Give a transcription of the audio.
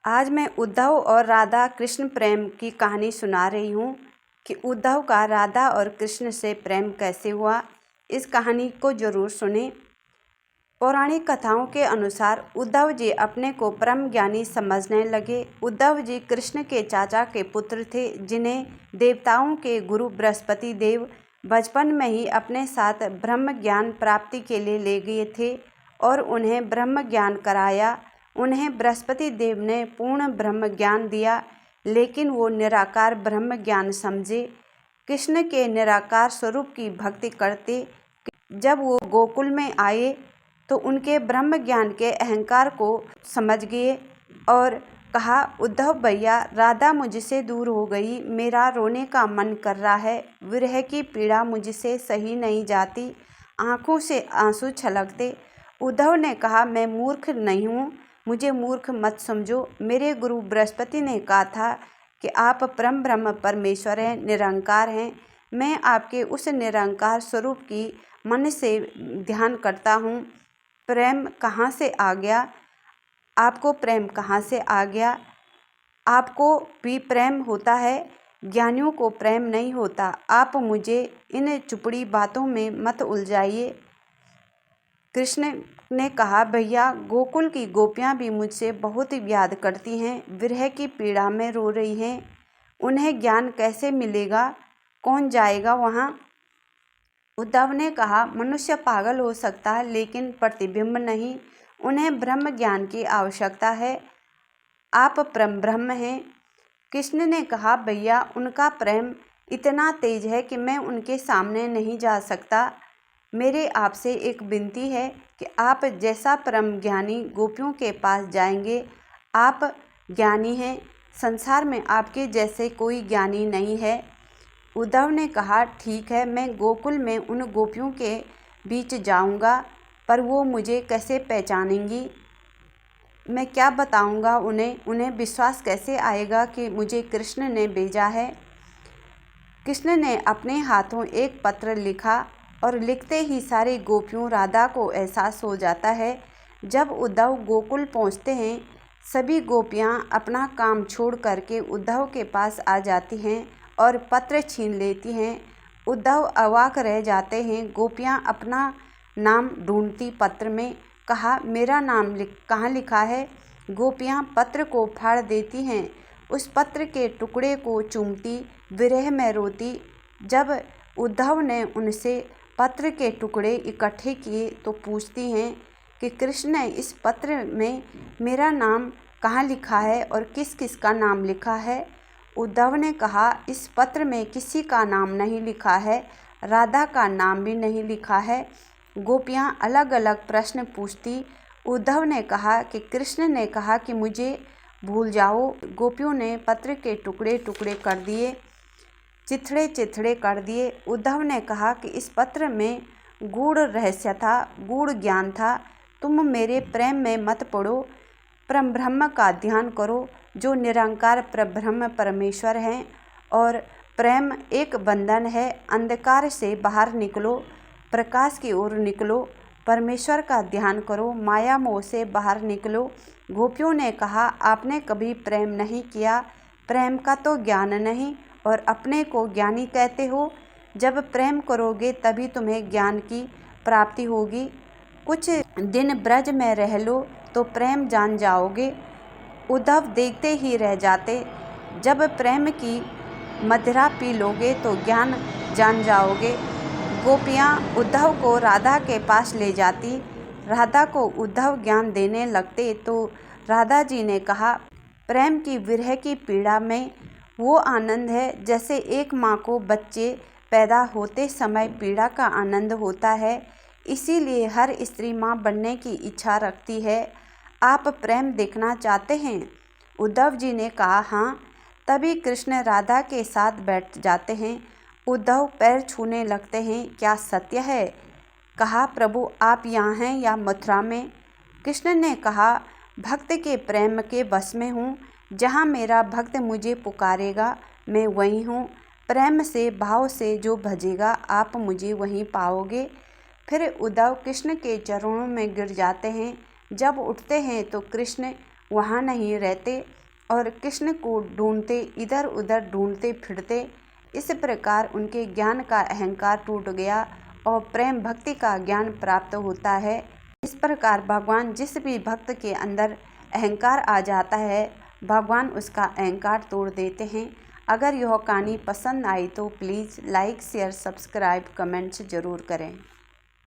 आज मैं उद्धव और राधा कृष्ण प्रेम की कहानी सुना रही हूँ कि उद्धव का राधा और कृष्ण से प्रेम कैसे हुआ। इस कहानी को जरूर सुनें। पौराणिक कथाओं के अनुसार उद्धव जी अपने को परम ज्ञानी समझने लगे। उद्धव जी कृष्ण के चाचा के पुत्र थे, जिन्हें देवताओं के गुरु बृहस्पति देव बचपन में ही अपने साथ ब्रह्म ज्ञान प्राप्ति के लिए ले गए थे और उन्हें ब्रह्म ज्ञान कराया। उन्हें बृहस्पति देव ने पूर्ण ब्रह्म ज्ञान दिया, लेकिन वो निराकार ब्रह्म ज्ञान समझे। कृष्ण के निराकार स्वरूप की भक्ति करते। जब वो गोकुल में आए तो उनके ब्रह्म ज्ञान के अहंकार को समझ गए और कहा, उद्धव भैया, राधा मुझसे दूर हो गई, मेरा रोने का मन कर रहा है, विरह की पीड़ा मुझसे सही नहीं जाती। आंखों से आंसू छलकते। उद्धव ने कहा, मैं मूर्ख नहीं हूँ, मुझे मूर्ख मत समझो। मेरे गुरु बृहस्पति ने कहा था कि आप परम ब्रह्म परमेश्वर हैं, निरंकार हैं। मैं आपके उस निरंकार स्वरूप की मन से ध्यान करता हूँ। प्रेम कहाँ से आ गया? आपको प्रेम कहाँ से आ गया? आपको भी प्रेम होता है, ज्ञानियों को प्रेम नहीं होता। आप मुझे इन चुपड़ी बातों में मत उलझाइए। कृष्ण ने कहा, भैया, गोकुल की गोपियाँ भी मुझसे बहुत याद करती हैं, विरह की पीड़ा में रो रही हैं। उन्हें ज्ञान कैसे मिलेगा? कौन जाएगा वहाँ? उद्धव ने कहा, मनुष्य पागल हो सकता है, लेकिन प्रतिबिंब नहीं। उन्हें ब्रह्म ज्ञान की आवश्यकता है। आप परम ब्रह्म हैं। कृष्ण ने कहा, भैया, उनका प्रेम इतना तेज है कि मैं उनके सामने नहीं जा सकता। मेरे आपसे एक विनती है कि आप जैसा परम ज्ञानी गोपियों के पास जाएंगे। आप ज्ञानी हैं, संसार में आपके जैसे कोई ज्ञानी नहीं है। उद्धव ने कहा, ठीक है, मैं गोकुल में उन गोपियों के बीच जाऊंगा, पर वो मुझे कैसे पहचानेंगी? मैं क्या बताऊंगा उन्हें विश्वास कैसे आएगा कि मुझे कृष्ण ने भेजा है? कृष्ण ने अपने हाथों एक पत्र लिखा और लिखते ही सारी गोपियों राधा को एहसास हो जाता है। जब उद्धव गोकुल पहुंचते हैं, सभी गोपियां अपना काम छोड़ करके उद्धव के पास आ जाती हैं और पत्र छीन लेती हैं। उद्धव अवाक रह जाते हैं। गोपियां अपना नाम ढूंढती पत्र में। कहा, मेरा नाम कहाँ लिखा है? गोपियां पत्र को फाड़ देती हैं, उस पत्र के टुकड़े को चूमती, विरह में रोती। जब उद्धव ने उनसे पत्र के टुकड़े इकट्ठे किए तो पूछती हैं कि कृष्ण ने इस पत्र में मेरा नाम कहाँ लिखा है और किस किस का नाम लिखा है? उद्धव ने कहा, इस पत्र में किसी का नाम नहीं लिखा है, राधा का नाम भी नहीं लिखा है। गोपियां अलग अलग प्रश्न पूछती। उद्धव ने कहा कि कृष्ण ने कहा कि मुझे भूल जाओ। गोपियों ने पत्र के टुकड़े टुकड़े कर दिए, चिथड़े चिथड़े कर दिए। उद्धव ने कहा कि इस पत्र में गूढ़ रहस्य था, गूढ़ ज्ञान था। तुम मेरे प्रेम में मत पड़ो, परम ब्रह्म का ध्यान करो, जो निरंकार परब्रह्म परमेश्वर हैं। और प्रेम एक बंधन है। अंधकार से बाहर निकलो, प्रकाश की ओर निकलो, परमेश्वर का ध्यान करो, माया मोह से बाहर निकलो। गोपियों ने कहा, आपने कभी प्रेम नहीं किया, प्रेम का तो ज्ञान नहीं और अपने को ज्ञानी कहते हो। जब प्रेम करोगे तभी तुम्हें ज्ञान की प्राप्ति होगी। कुछ दिन ब्रज में रह लो तो प्रेम जान जाओगे। उद्धव देखते ही रह जाते। जब प्रेम की मदिरा पी लोगे तो ज्ञान जान जाओगे। गोपियाँ उद्धव को राधा के पास ले जाती। राधा को उद्धव ज्ञान देने लगते तो राधा जी ने कहा, प्रेम की विरह की पीड़ा में वो आनंद है जैसे एक माँ को बच्चे पैदा होते समय पीड़ा का आनंद होता है। इसीलिए हर स्त्री माँ बनने की इच्छा रखती है। आप प्रेम देखना चाहते हैं? उद्धव जी ने कहा, हाँ। तभी कृष्ण राधा के साथ बैठ जाते हैं। उद्धव पैर छूने लगते हैं। क्या सत्य है? कहा, प्रभु, आप यहाँ हैं या मथुरा में? कृष्ण ने कहा, भक्त के प्रेम के बस में हूँ। जहाँ मेरा भक्त मुझे पुकारेगा मैं वहीं हूँ। प्रेम से भाव से जो भजेगा आप मुझे वहीं पाओगे। फिर उद्धव कृष्ण के चरणों में गिर जाते हैं। जब उठते हैं तो कृष्ण वहाँ नहीं रहते और कृष्ण को ढूंढते, इधर उधर ढूंढते फिरते। इस प्रकार उनके ज्ञान का अहंकार टूट गया और प्रेम भक्ति का ज्ञान प्राप्त होता है। इस प्रकार भगवान जिस भी भक्त के अंदर अहंकार आ जाता है, भगवान उसका अहंकार तोड़ देते हैं। अगर यह कहानी पसंद आई तो please like, share, subscribe, comments ज़रूर करें।